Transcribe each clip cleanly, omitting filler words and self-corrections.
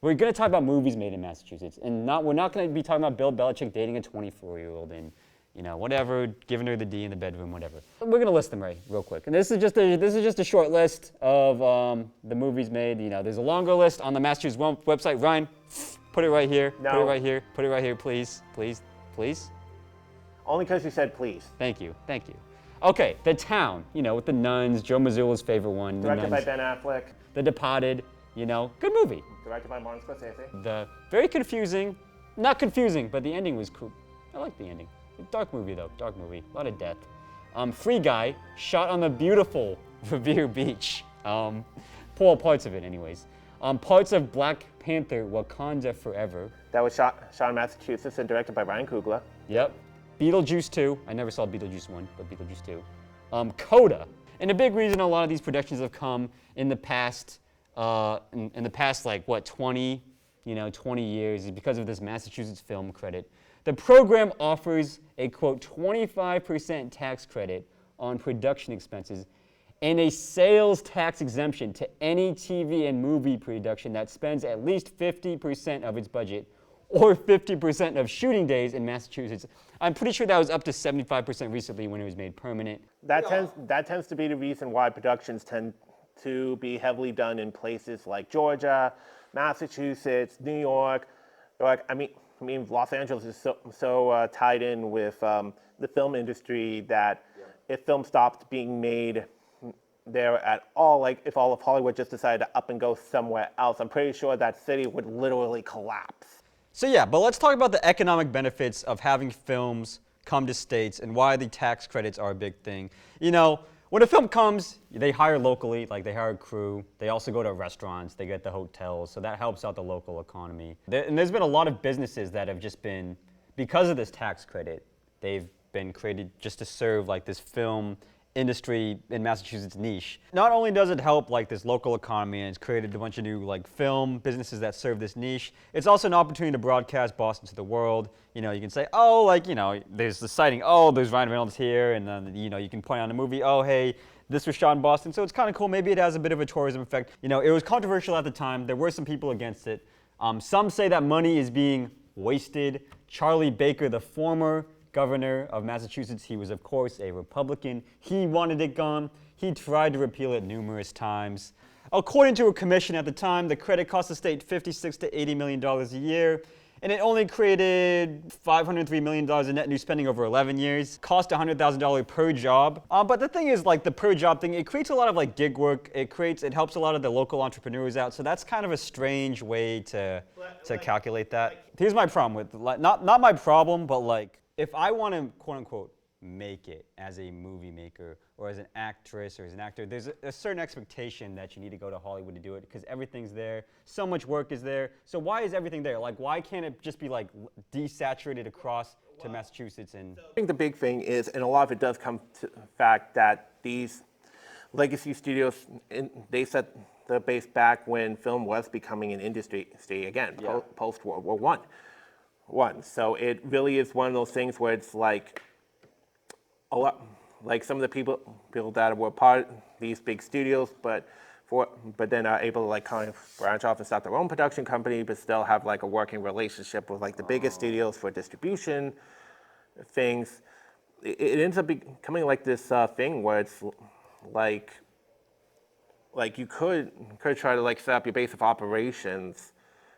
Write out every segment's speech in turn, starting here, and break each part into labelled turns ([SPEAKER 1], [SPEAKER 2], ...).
[SPEAKER 1] We're going to talk about movies made in Massachusetts, and we're not going to be talking about Bill Belichick dating a 24-year-old and, whatever, giving her the D in the bedroom, whatever. We're going to list them real quick. And this is just a short list of the movies made. There's a longer list on the Massachusetts website. Ryan, put it right here.
[SPEAKER 2] No.
[SPEAKER 1] Put it right here. Put it right here, please. Please. Please.
[SPEAKER 2] Only because you said please.
[SPEAKER 1] Thank you. Thank you. Okay, The Town, with the nuns, Joe Mazzulla's favorite one.
[SPEAKER 2] Directed by Ben Affleck.
[SPEAKER 1] The Departed, good movie.
[SPEAKER 2] Directed by Martin Scorsese.
[SPEAKER 1] The very confusing, not confusing, but the ending was cool. I like the ending. Dark movie though, dark movie, a lot of death. Free Guy, shot on the beautiful Revere Beach. Pull parts of it anyways. Parts of Black Panther, Wakanda Forever.
[SPEAKER 2] That was shot in Massachusetts and directed by Ryan Coogler.
[SPEAKER 1] Yep. Beetlejuice 2. I never saw Beetlejuice 1, but Beetlejuice 2. Coda. And a big reason a lot of these productions have come in the past, in the past 20 years is because of this Massachusetts Film Credit. The program offers a, quote, 25% tax credit on production expenses and a sales tax exemption to any TV and movie production that spends at least 50% of its budget or 50% of shooting days in Massachusetts. I'm pretty sure that was up to 75% recently when it was made permanent.
[SPEAKER 2] That tends to be the reason why productions tend to be heavily done in places like Georgia, Massachusetts, New York. I mean, Los Angeles is so tied in with the film industry that if film stopped being made there at all, like if all of Hollywood just decided to up and go somewhere else, I'm pretty sure that city would literally collapse.
[SPEAKER 1] So yeah, but let's talk about the economic benefits of having films come to states and why the tax credits are a big thing. When a film comes, they hire locally, like they hire a crew. They also go to restaurants, they get the hotels, so that helps out the local economy. And there's been a lot of businesses that have just been, because of this tax credit, they've been created just to serve like this film industry in Massachusetts niche. Not only does it help like this local economy and it's created a bunch of new like film businesses that serve this niche, it's also an opportunity to broadcast Boston to the world. You can say, there's the sighting, there's Ryan Reynolds here, and then, you can point out a movie, hey, this was shot in Boston, so it's kind of cool. Maybe it has a bit of a tourism effect. It was controversial at the time. There were some people against it. Some say that money is being wasted. Charlie Baker, the former governor of Massachusetts, he was, of course, a Republican. He wanted it gone. He tried to repeal it numerous times. According to a commission at the time, the credit cost the state $56 to $80 million a year, and it only created $503 million in net new spending over 11 years. Cost $100,000 per job. But the thing is, like the per job thing, it creates a lot of like gig work. It helps a lot of the local entrepreneurs out. So that's kind of a strange way to calculate that. Here's my problem with, not my problem, but like, if I want to, quote unquote, make it as a movie maker or as an actress or as an actor, there's a certain expectation that you need to go to Hollywood to do it because everything's there. So much work is there. So why is everything there? Like, why can't it just be like desaturated across to Massachusetts? And
[SPEAKER 2] I think the big thing is, and a lot of it does come to the fact that these legacy studios, they set the base back when film was becoming an industry again, post-World War I. So it really is one of those things where it's like a lot, like some of the people that were part of these big studios, but then are able to like kind of branch off and start their own production company, but still have like a working relationship with like the biggest studios for distribution things. It ends up becoming like this thing where it's like you could try to like set up your base of operations,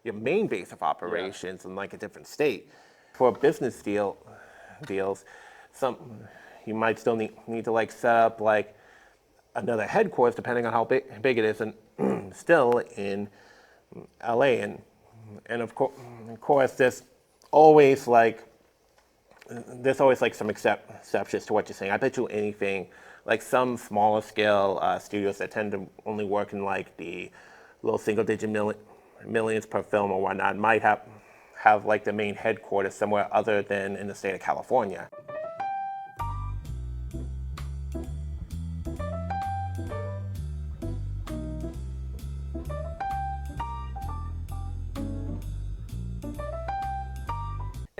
[SPEAKER 2] your main base of operations in like a different state. For business deals, you might still need to like set up like another headquarters depending on how big it is, and still in LA, and of course there's always some exceptions to what you're saying. I bet you anything, like some smaller scale studios that tend to only work in like the low single-digit millions per film or whatnot might have like the main headquarters somewhere other than in the state of California.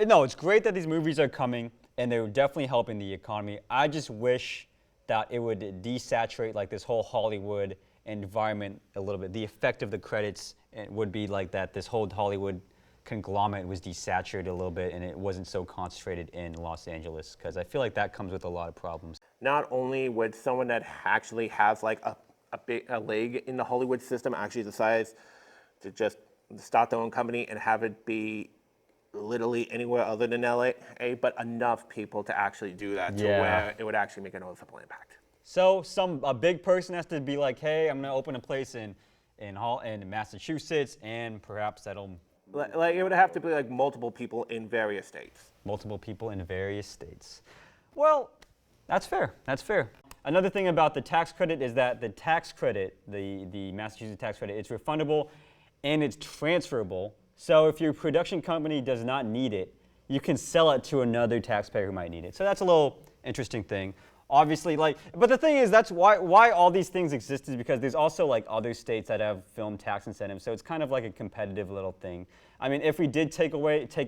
[SPEAKER 1] No, it's great that these movies are coming, and they're definitely helping the economy. I just wish that it would desaturate like this whole Hollywood environment a little bit. The effect of the credits would be like that this whole Hollywood conglomerate was desaturated a little bit and it wasn't so concentrated in Los Angeles, because I feel like that comes with a lot of problems.
[SPEAKER 2] Not only would someone that actually has like a leg in the Hollywood system actually decides to just start their own company and have it be literally anywhere other than LA, but enough people to actually do that to where it would actually make a noticeable impact.
[SPEAKER 1] So a big person has to be like, hey, I'm gonna open a place in Massachusetts, and perhaps that'll
[SPEAKER 2] Like it would have to be like multiple people in various states.
[SPEAKER 1] Multiple people in various states. Well, that's fair. That's fair. Another thing about the tax credit is that the tax credit, the Massachusetts tax credit, it's refundable and it's transferable. So if your production company does not need it, you can sell it to another taxpayer who might need it. So that's a little interesting thing. Obviously, but the thing is, that's why all these things exist, is because there's also like other states that have film tax incentives. So it's kind of like a competitive little thing. I mean, if we did take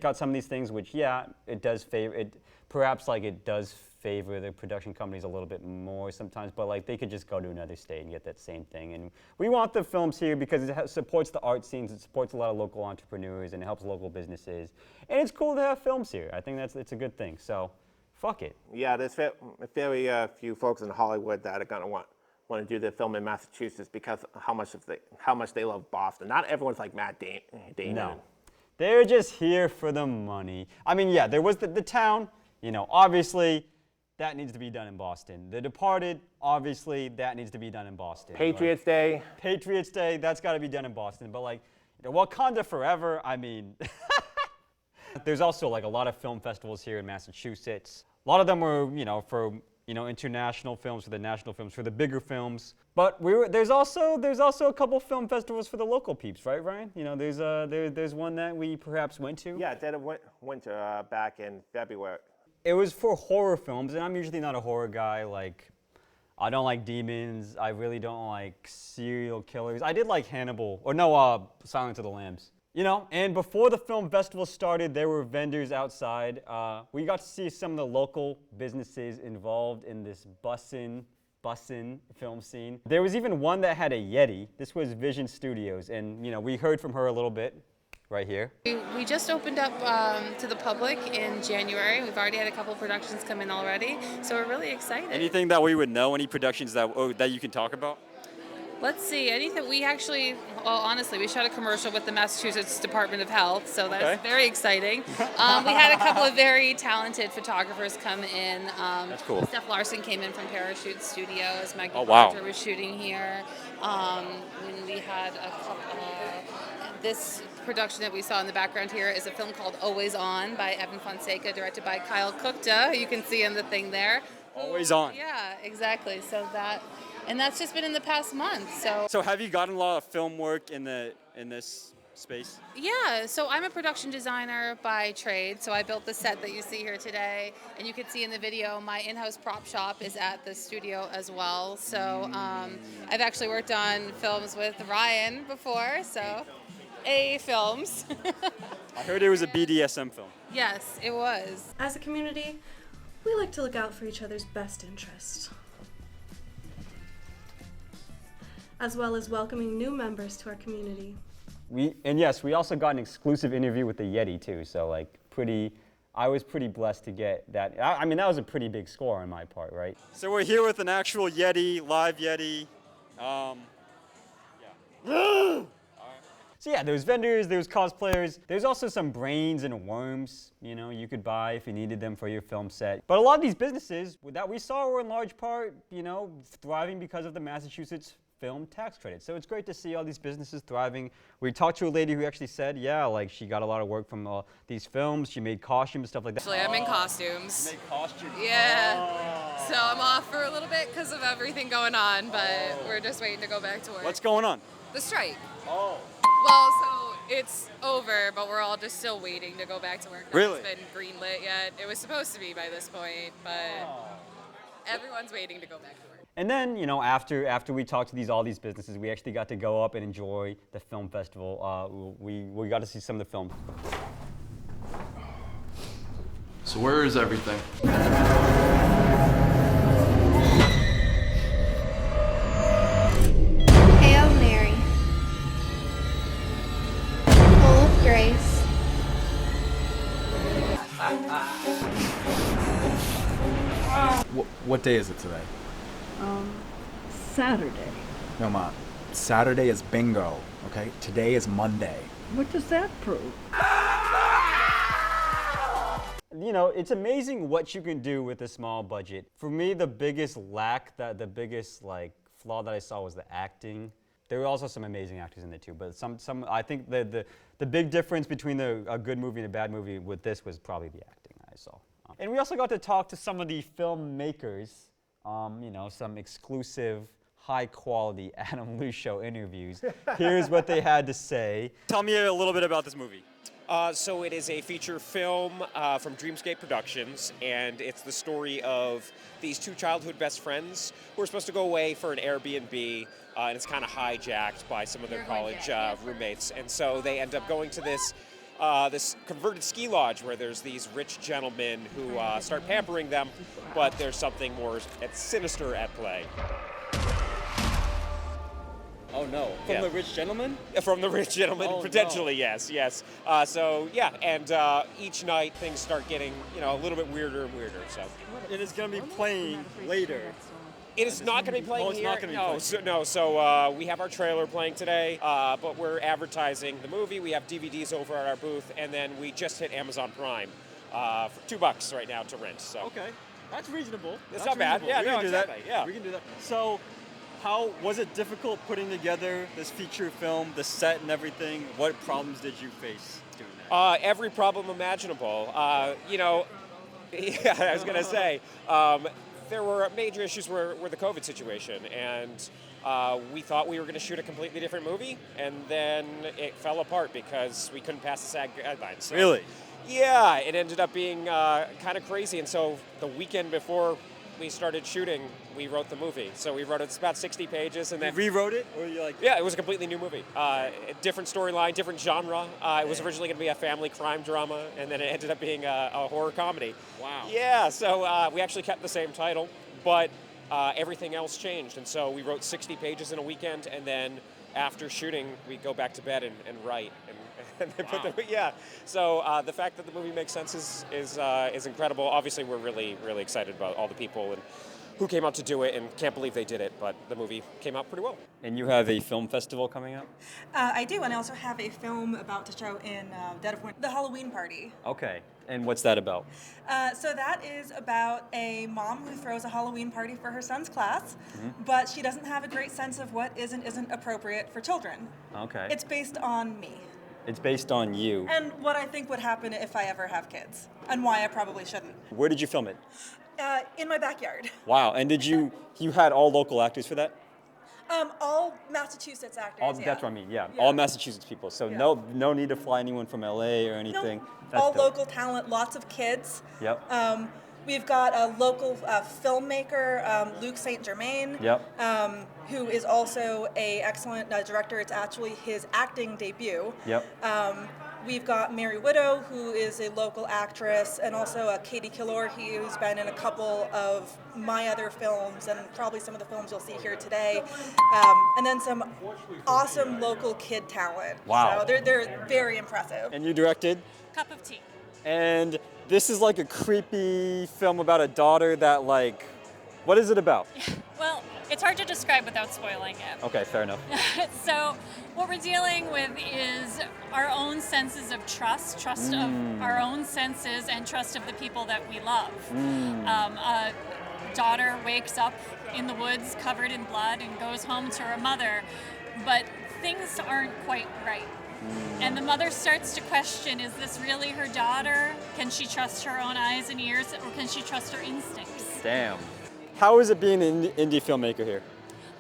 [SPEAKER 1] out some of these things, which it does favor it, perhaps like it does favor the production companies a little bit more sometimes, but like they could just go to another state and get that same thing. And we want the films here because it supports the art scenes, it supports a lot of local entrepreneurs, and it helps local businesses. And it's cool to have films here. I think it's a good thing. So. Fuck it.
[SPEAKER 2] Yeah, there's very few folks in Hollywood that are gonna want to do their film in Massachusetts because of how much they love Boston. Not everyone's like Matt Damon.
[SPEAKER 1] No, they're just here for the money. I mean, yeah, there was the town. You know, obviously, that needs to be done in Boston. The Departed, obviously, that needs to be done in Boston.
[SPEAKER 2] Patriots Day.
[SPEAKER 1] Patriots Day, that's got to be done in Boston. But like, Wakanda Forever. I mean. There's also like a lot of film festivals here in Massachusetts. A lot of them were, for international films, for the national films, for the bigger films. But there's also a couple film festivals for the local peeps, right, Ryan? There's one that we perhaps went to.
[SPEAKER 2] Yeah, Dead of Winter back in February.
[SPEAKER 1] It was for horror films, and I'm usually not a horror guy. Like, I don't like demons. I really don't like serial killers. I did like Hannibal, Silence of the Lambs. And before the film festival started, there were vendors outside. We got to see some of the local businesses involved in this bussin' film scene. There was even one that had a Yeti. This was Vision Studios, and we heard from her a little bit right here.
[SPEAKER 3] We just opened up to the public in January. We've already had a couple productions come in already, so we're really excited.
[SPEAKER 1] Anything that we would know? Any productions that you can talk about?
[SPEAKER 3] Let's see, anything honestly, we shot a commercial with the Massachusetts Department of Health, so that's very exciting. We had a couple of very talented photographers come in.
[SPEAKER 1] That's cool.
[SPEAKER 3] Steph Larson came in from Parachute Studios. Maggie
[SPEAKER 1] wow.
[SPEAKER 3] Carter was shooting here. We had a couple. This production that we saw in the background here is a film called Always On by Evan Fonseca, directed by Kyle Kukta, who you can see in the thing there.
[SPEAKER 1] Always On.
[SPEAKER 3] Yeah, exactly. And that's just been in the past month.
[SPEAKER 1] So have you gotten a lot of film work in this space?
[SPEAKER 3] Yeah, so I'm a production designer by trade. So I built the set that you see here today, and you can see in the video my in-house prop shop is at the studio as well. So I've actually worked on films with Ryan before, so films.
[SPEAKER 1] I heard it was a BDSM film.
[SPEAKER 3] Yes, it was.
[SPEAKER 4] As a community, we like to look out for each other's best interests, as well as welcoming new members to our community.
[SPEAKER 1] We also got an exclusive interview with the Yeti too, so I was pretty blessed to get that. I mean, that was a pretty big score on my part, right? So we're here with an actual Yeti, live Yeti. So yeah, there's vendors, there's cosplayers, there's also some brains and worms, you could buy if you needed them for your film set. But a lot of these businesses that we saw were in large part, thriving because of the Massachusetts film tax credit. So it's great to see all these businesses thriving. We talked to a lady who actually said, she got a lot of work from these films. She made costumes, stuff like that.
[SPEAKER 3] Actually, I'm in costumes.
[SPEAKER 1] You made costumes?
[SPEAKER 3] Yeah.
[SPEAKER 1] Oh.
[SPEAKER 3] So I'm off for a little bit because of everything going on, but we're just waiting to go back to work.
[SPEAKER 1] What's going on?
[SPEAKER 3] The strike.
[SPEAKER 1] Oh.
[SPEAKER 3] Well, so it's over, but we're all just still waiting to go back to work.
[SPEAKER 1] Really?
[SPEAKER 3] Nothing's been greenlit yet. It was supposed to be by this point, but everyone's waiting to go back to work.
[SPEAKER 1] And then, after we talked to all these businesses, we actually got to go up and enjoy the film festival. We got to see some of the film.
[SPEAKER 5] So where is everything?
[SPEAKER 6] What day is it today?
[SPEAKER 7] Saturday.
[SPEAKER 6] No, Ma. Saturday is bingo, okay? Today is Monday.
[SPEAKER 7] What does that prove?
[SPEAKER 1] You know, it's amazing what you can do with a small budget. For me, the biggest the biggest like flaw that I saw was the acting. There were also some amazing actors in there too, but I think the big difference between a good movie and a bad movie with this was probably the acting I saw. And we also got to talk to some of the filmmakers, you know, some exclusive, high-quality Adam Lucio interviews. Here's what they had to say. Tell me a little bit about this movie.
[SPEAKER 8] So it is a feature film from Dreamscape Productions, and it's the story of these two childhood best friends who are supposed to go away for an Airbnb, and it's kind of hijacked by some of their college roommates. And so they end up going to this converted ski lodge where there's these rich gentlemen who start pampering them, but there's something more sinister at play.
[SPEAKER 1] Oh no, from the rich gentleman?
[SPEAKER 8] From the rich gentleman,
[SPEAKER 1] Oh,
[SPEAKER 8] potentially,
[SPEAKER 1] no.
[SPEAKER 8] yes. And each night things start getting, a little bit weirder and weirder. So
[SPEAKER 1] It is going to be playing later.
[SPEAKER 8] it is not going to be playing
[SPEAKER 1] Oh, it's
[SPEAKER 8] here.
[SPEAKER 1] not gonna be playing.
[SPEAKER 8] So we have our trailer playing today, but we're advertising the movie. We have DVDs over at our booth, and then we just hit Amazon Prime for $2 right now to rent. So
[SPEAKER 1] Okay, that's reasonable.
[SPEAKER 8] It's not bad. Yeah,
[SPEAKER 1] we
[SPEAKER 8] no,
[SPEAKER 1] can do that.
[SPEAKER 8] exactly, yeah.
[SPEAKER 1] We can do that. So, how was it difficult putting together this feature film, the set and everything? What problems did you face doing that?
[SPEAKER 8] Every problem imaginable. Yeah, I was going to say, there were major issues were the COVID situation, and we thought we were going to shoot a completely different movie, and then it fell apart because we couldn't pass the SAG guidelines. So,
[SPEAKER 1] Really?
[SPEAKER 8] Yeah, it ended up being kind of crazy, and so the weekend before we started shooting, we wrote the movie. So we wrote it's about 60 pages, and then
[SPEAKER 1] You rewrote it, or you like?
[SPEAKER 8] yeah, it was a completely new movie. A different storyline, different genre. It was originally going to be a family crime drama, and then it ended up being a horror comedy.
[SPEAKER 1] Wow.
[SPEAKER 8] Yeah, so we actually kept the same title, but everything else changed. And so we wrote 60 pages in a weekend, and then after shooting, we go back to bed and write. And they put yeah. So the fact that the movie makes sense is incredible. Obviously, we're really, really excited about all the people and who came out to do it, and can't believe they did it, but the movie came out pretty well.
[SPEAKER 1] And you have a film festival coming up?
[SPEAKER 9] I do, and I also have a film about to show in Dead of Winter, The Halloween Party.
[SPEAKER 1] Okay. And what's that about?
[SPEAKER 9] So that is about a mom who throws a Halloween party for her son's class, but she doesn't have a great sense of what is and isn't appropriate for children.
[SPEAKER 1] Okay.
[SPEAKER 9] It's based on me,
[SPEAKER 1] It's based on you.
[SPEAKER 9] and what I think would happen if I ever have kids, and why I probably shouldn't.
[SPEAKER 1] Where did you film it?
[SPEAKER 9] In my backyard.
[SPEAKER 1] Wow. And did you had all local actors for that?
[SPEAKER 9] All Massachusetts actors,
[SPEAKER 1] All,
[SPEAKER 9] yeah.
[SPEAKER 1] That's what I mean. Yeah.
[SPEAKER 9] Yeah.
[SPEAKER 1] All Massachusetts people. So
[SPEAKER 9] Yeah.
[SPEAKER 1] no need to fly anyone from LA or
[SPEAKER 9] No,
[SPEAKER 1] anything. That's
[SPEAKER 9] all
[SPEAKER 1] dope.
[SPEAKER 9] local talent, lots of kids.
[SPEAKER 1] Yep.
[SPEAKER 9] We've got a local filmmaker, Luke St. Germain,
[SPEAKER 1] Yep.
[SPEAKER 9] who is also a excellent director. It's actually his acting debut.
[SPEAKER 1] Yep.
[SPEAKER 9] We've got Mary Widow, who is a local actress, and also Katie Kilorhe, who's been in a couple of my other films and probably some of the films you'll see here today. And then some awesome local kid talent.
[SPEAKER 1] Wow.
[SPEAKER 9] So they're very impressive.
[SPEAKER 1] And you directed?
[SPEAKER 9] Cup of tea.
[SPEAKER 1] And this is like a creepy film about a daughter that what is it about?
[SPEAKER 10] Well, it's hard to describe without spoiling it.
[SPEAKER 1] Okay, fair enough.
[SPEAKER 10] So, what we're dealing with is our own senses of trust of our own senses, and trust of the people that we love. A daughter wakes up in the woods covered in blood and goes home to her mother, but things aren't quite right. And the mother starts to question, is this really her daughter? Can she trust her own eyes and ears, or can she trust her instincts?
[SPEAKER 1] Damn. How is it being an indie filmmaker here?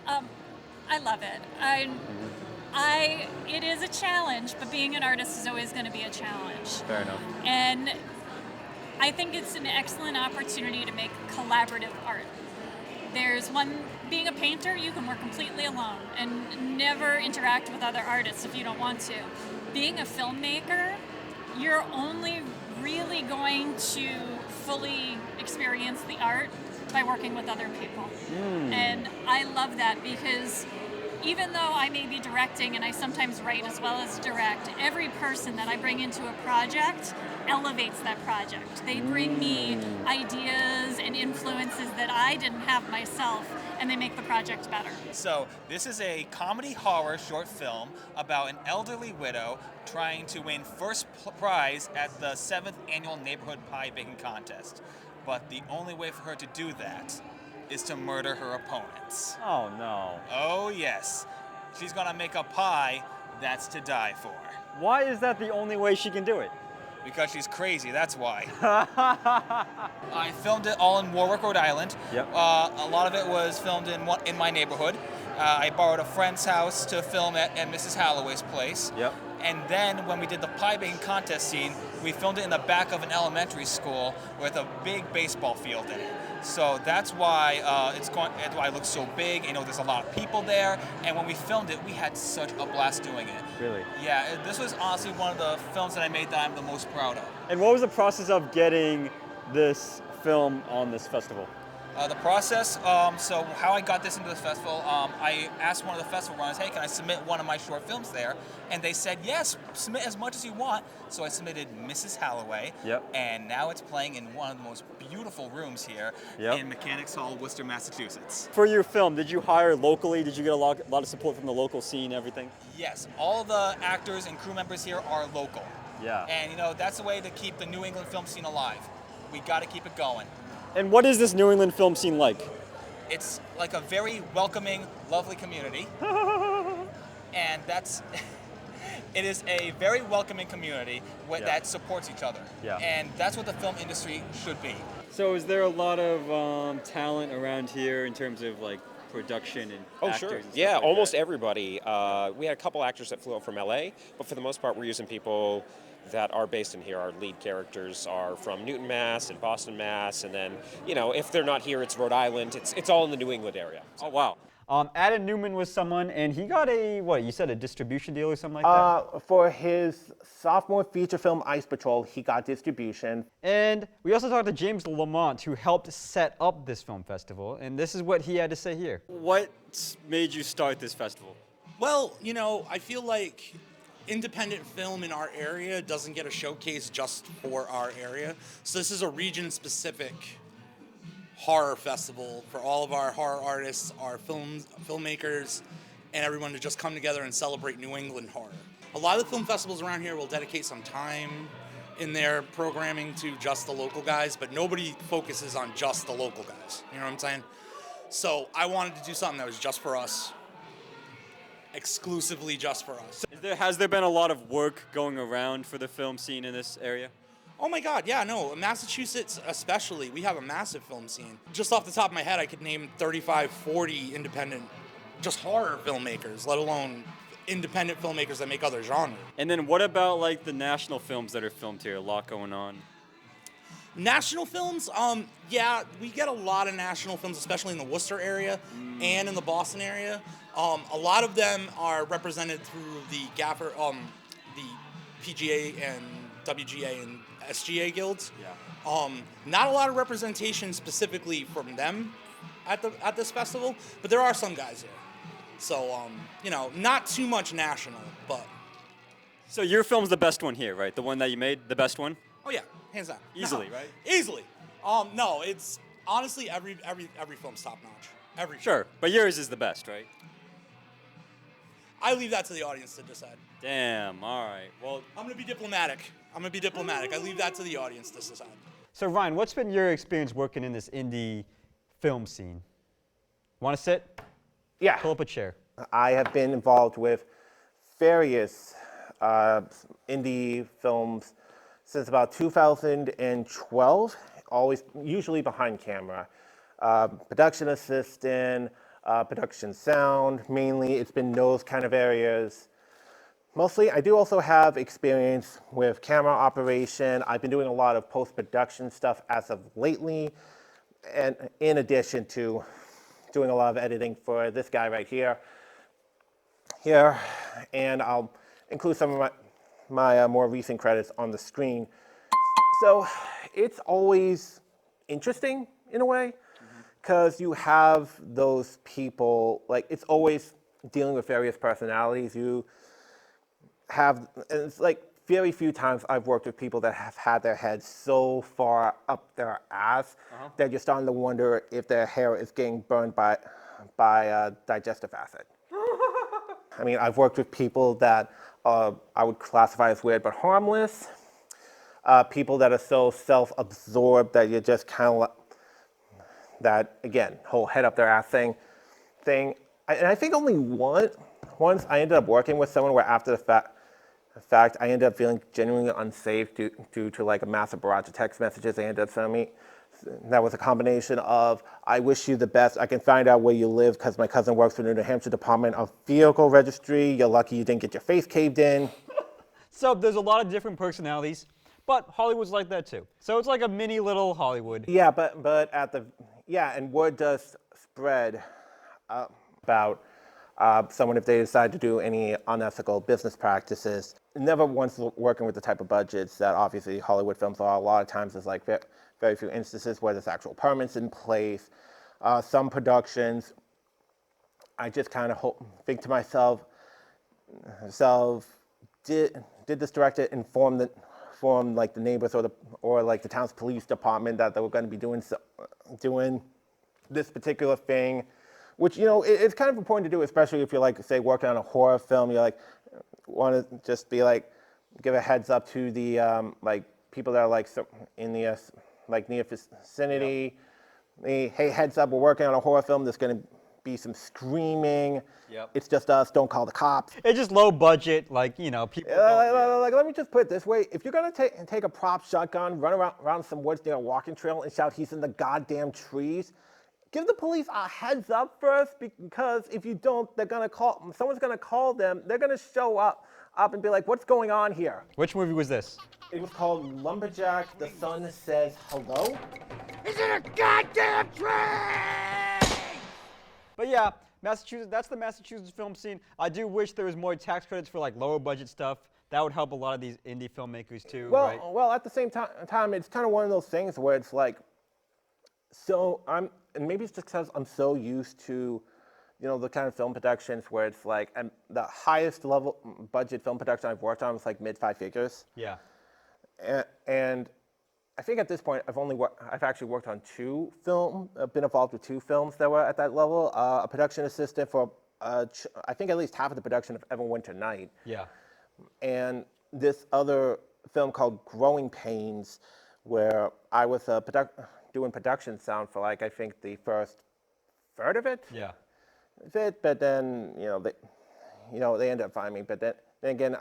[SPEAKER 10] I love it. It is a challenge, but being an artist is always going to be a challenge.
[SPEAKER 1] Fair enough.
[SPEAKER 10] And I think it's an excellent opportunity to make collaborative art. Being a painter, you can work completely alone and never interact with other artists if you don't want to. Being a filmmaker, you're only really going to fully experience the art by working with other people. And I love that because even though I may be directing and I sometimes write as well as direct, every person that I bring into a project elevates that project. They bring me ideas and influences that I didn't have myself, and they make the project better.
[SPEAKER 7] So this is a comedy horror short film about an elderly widow trying to win first prize at the 7th annual neighborhood pie baking contest. But the only way for her to do that is to murder her opponents.
[SPEAKER 1] Oh no.
[SPEAKER 7] Oh yes, she's gonna make a pie that's to die for.
[SPEAKER 1] Why is that the only way she can do it?
[SPEAKER 7] Because she's crazy, that's why. I filmed it all in Warwick, Rhode Island.
[SPEAKER 1] Yep.
[SPEAKER 7] A lot of it was filmed in my neighborhood. I borrowed a friend's house to film at Mrs. Holloway's place.
[SPEAKER 1] Yep.
[SPEAKER 7] And then when we did the pie baking contest scene, we filmed it in the back of an elementary school with a big baseball field in it. So that's why that's why it looks so big. You know, there's a lot of people there. And when we filmed it, we had such a blast doing it.
[SPEAKER 1] Really?
[SPEAKER 7] Yeah, this was honestly one of the films that I made that I'm the most proud of.
[SPEAKER 1] And what was the process of getting this film on this festival?
[SPEAKER 7] The process, so how I got this into the festival, I asked one of the festival runners, hey, can I submit one of my short films there? And they said, yes, submit as much as you want. So I submitted Mrs. Halloway.
[SPEAKER 1] Yep.
[SPEAKER 7] And now it's playing in one of the most beautiful rooms here in Mechanics Hall, Worcester, Massachusetts.
[SPEAKER 1] For your film, did you hire locally? Did you get a lot of support from the local scene, everything?
[SPEAKER 7] Yes, all the actors and crew members here are local.
[SPEAKER 1] Yeah.
[SPEAKER 7] And, you know, that's the way to keep the New England film scene alive. We got to keep it going.
[SPEAKER 1] And what is this New England film scene like?
[SPEAKER 7] It's like a very welcoming, lovely community. And it is a very welcoming community that supports each other.
[SPEAKER 1] Yeah.
[SPEAKER 7] And that's what the film industry should be.
[SPEAKER 1] So is there a lot of talent around here in terms of like production and actors?
[SPEAKER 8] Sure.
[SPEAKER 1] And stuff
[SPEAKER 8] Yeah,
[SPEAKER 1] like
[SPEAKER 8] almost
[SPEAKER 1] that?
[SPEAKER 8] everybody. We had a couple actors that flew up from LA, but for the most part, we're using people that are based in here. Our lead characters are from Newton, Mass, and Boston, Mass, and then, you know, if they're not here, it's Rhode Island. It's all in the New England area.
[SPEAKER 1] Oh, wow. Adam Newman was someone, and he got you said a distribution deal or something like that?
[SPEAKER 2] For his sophomore feature film, Ice Patrol, he got distribution.
[SPEAKER 1] And we also talked to James Lamont, who helped set up this film festival, and this is what he had to say here. What made you start this festival?
[SPEAKER 11] Well, you know, I feel like independent film in our area doesn't get a showcase just for our area. So this is a region-specific horror festival for all of our horror artists, our filmmakers, and everyone to just come together and celebrate New England horror. A lot of the film festivals around here will dedicate some time in their programming to just the local guys, but nobody focuses on just the local guys. You know what I'm saying? So I wanted to do something that was just for us. Exclusively just for us.
[SPEAKER 1] Has there been a lot of work going around for the film scene in this area?
[SPEAKER 11] Oh my God, yeah, no, Massachusetts especially, we have a massive film scene. Just off the top of my head, I could name 35, 40 independent, just horror filmmakers, let alone independent filmmakers that make other genres.
[SPEAKER 1] And then what about like the national films that are filmed here? A lot going on.
[SPEAKER 11] National films, yeah, we get a lot of national films, especially in the Worcester area and in the Boston area. A lot of them are represented through the the PGA and WGA and SGA guilds.
[SPEAKER 1] Yeah.
[SPEAKER 11] Not a lot of representation specifically from them at this festival, but there are some guys here. So, you know, not too much national, but.
[SPEAKER 1] So your film's the best one here, right? The one that you made, the best one?
[SPEAKER 11] Oh yeah, hands down.
[SPEAKER 1] Easily,
[SPEAKER 11] No,
[SPEAKER 1] right?
[SPEAKER 11] Easily. No, it's honestly every film's top notch. Every film.
[SPEAKER 1] Sure, but yours is the best, right?
[SPEAKER 11] I leave that to the audience to decide.
[SPEAKER 1] Damn, all right. Well,
[SPEAKER 11] I'm gonna be diplomatic. I leave that to the audience to decide.
[SPEAKER 1] so Ryan, what's been your experience working in this indie film scene? Want to sit?
[SPEAKER 2] Yeah.
[SPEAKER 1] Pull up a chair.
[SPEAKER 2] I have been involved with various indie films since about 2012, usually behind camera. Production assistant, production sound, mainly it's been those kind of areas. Mostly, I do also have experience with camera operation. I've been doing a lot of post-production stuff as of lately, and in addition to doing a lot of editing for this guy right here, and I'll include some of my more recent credits on the screen. So it's always interesting in a way, because you have those people, like it's always dealing with various personalities, you have, and it's like very few times I've worked with people that have had their heads so far up their ass that you're starting to wonder if their hair is getting burned by digestive acid. I mean, I've worked with people that I would classify as weird but harmless. People that are so self-absorbed that you're just kind of that, again, whole head up their ass thing. And I think only once I ended up working with someone where after the fact I ended up feeling genuinely unsafe due to like a massive barrage of text messages they ended up sending me. That was a combination of, I wish you the best, I can find out where you live because my cousin works for the New Hampshire Department of Vehicle Registry, you're lucky you didn't get your face caved in.
[SPEAKER 1] So there's a lot of different personalities, but Hollywood's like that too. So it's like a mini little Hollywood.
[SPEAKER 2] Yeah, but and word does spread about someone if they decide to do any unethical business practices. Never once working with the type of budgets that obviously Hollywood films are. A lot of times there's like very few instances where there's actual permits in place. Some productions, I just kind of think to myself, did this director inform like the neighbors or like the town's police department that they were going to be doing this particular thing? Which, you know, it's kind of important to do, especially if you're like, say, working on a horror film. You like want to just be like, give a heads up to the like people that are like in the like near vicinity. Hey, heads up, we're working on a horror film. There's going to be some screaming.
[SPEAKER 1] Yep.
[SPEAKER 2] It's just us. Don't call the cops.
[SPEAKER 1] It's just low budget, like, you know, people.
[SPEAKER 2] Like, let me just put it this way: if you're gonna take a prop shotgun, run around some woods near a walking trail, and shout, "He's in the goddamn trees," give the police a heads up first, because if you don't, someone's gonna call them. They're gonna show up and be like, "What's going on here?"
[SPEAKER 1] Which movie was this?
[SPEAKER 2] It was called Lumberjack. The Sun Says Hello. He's in a goddamn tree!
[SPEAKER 1] But yeah, Massachusetts, that's the Massachusetts film scene. I do wish there was more tax credits for like lower budget stuff. That would help a lot of these indie filmmakers too, right?
[SPEAKER 2] Well, at the same time, it's kind of one of those things where it's like, and maybe it's just because I'm so used to, you know, the kind of film productions where it's like, and the highest level budget film production I've worked on was like mid 5 figures.
[SPEAKER 1] Yeah.
[SPEAKER 2] And I think at this point, I've actually worked on been involved with 2 films that were at that level. A production assistant for, I think at least half of the production of Everwinter Night.
[SPEAKER 1] Yeah.
[SPEAKER 2] And this other film called Growing Pains, where I was doing production sound for like, I think the first third of it.
[SPEAKER 1] Yeah.
[SPEAKER 2] But then, they ended up finding me. But then again,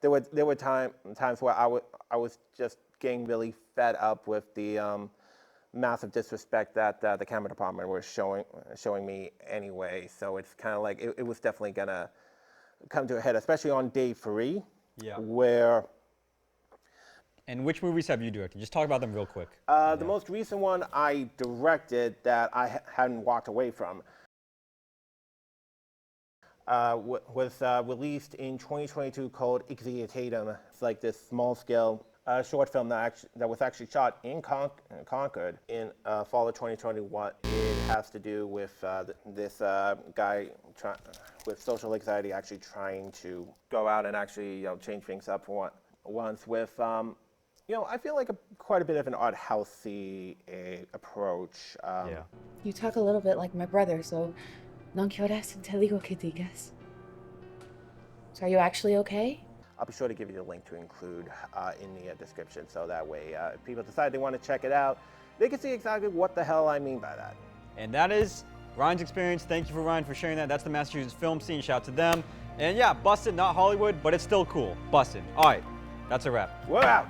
[SPEAKER 2] there were times where I was just getting really fed up with the massive disrespect that the camera department was showing me anyway. So it's kind of like it was definitely gonna come to a head, especially on day 3.
[SPEAKER 1] Yeah.
[SPEAKER 2] Where.
[SPEAKER 1] And which movies have you directed? Just talk about them real quick.
[SPEAKER 2] The most recent one I directed that I hadn't walked away from was released in 2022 called Exeatatum. It's like this small-scale short film that was actually shot in Concord in fall of 2021. It has to do with this guy with social anxiety actually trying to go out and actually change things up for once with I feel like quite a bit of an art housey approach.
[SPEAKER 1] Yeah.
[SPEAKER 12] You talk a little bit like my brother, so no quieres te digo que digas. So are you actually okay?
[SPEAKER 2] I'll be sure to give you the link to include in the description, so that way if people decide they want to check it out, they can see exactly what the hell I mean by that.
[SPEAKER 1] And that is Ryan's experience. Thank you for Ryan for sharing that. That's the Massachusetts film scene. Shout out to them. And yeah, busted, not Hollywood, but it's still cool. Busted. All right, that's a wrap.
[SPEAKER 2] We're out.